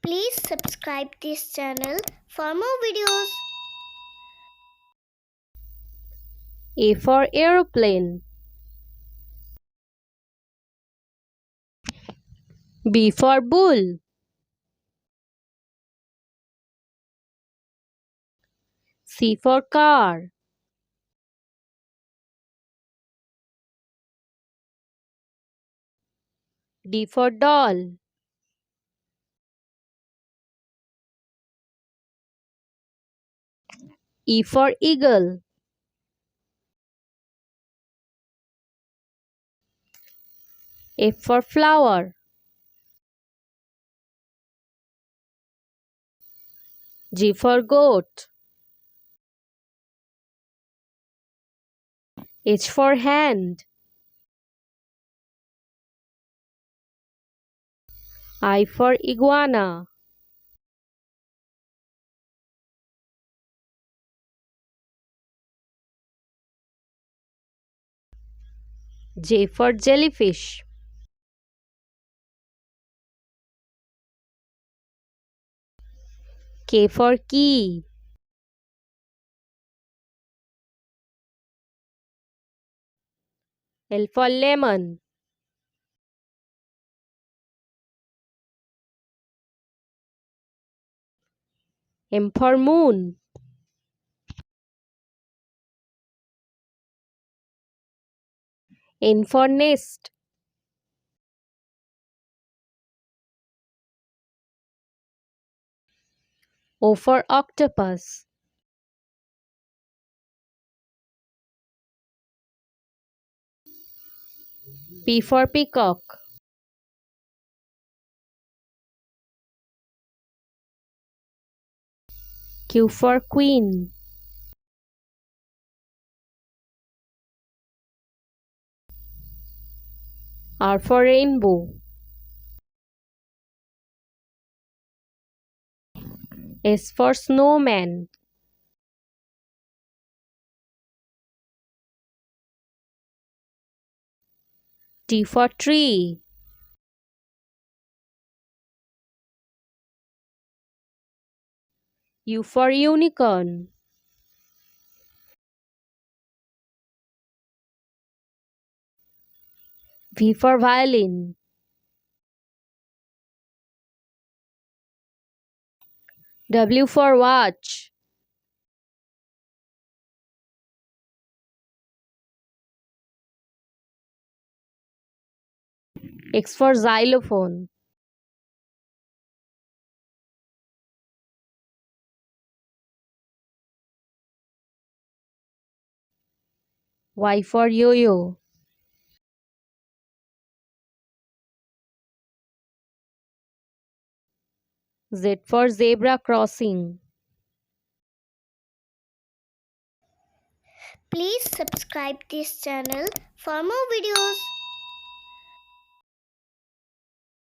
Please subscribe this channel for more videos. A for aeroplane. B for bull. C for car. D for doll. E for eagle. F for flower. G for goat. H for hand. I for iguana. J for jellyfish. K for key. L for lemon. M for moon. N for nest. O for octopus. P for peacock. Q for queen. R for rainbow. S for snowman. T for tree. U for unicorn. V for violin. W for watch. X for xylophone. Y for yo-yo. Z for zebra crossing. Please subscribe this channel for more videos.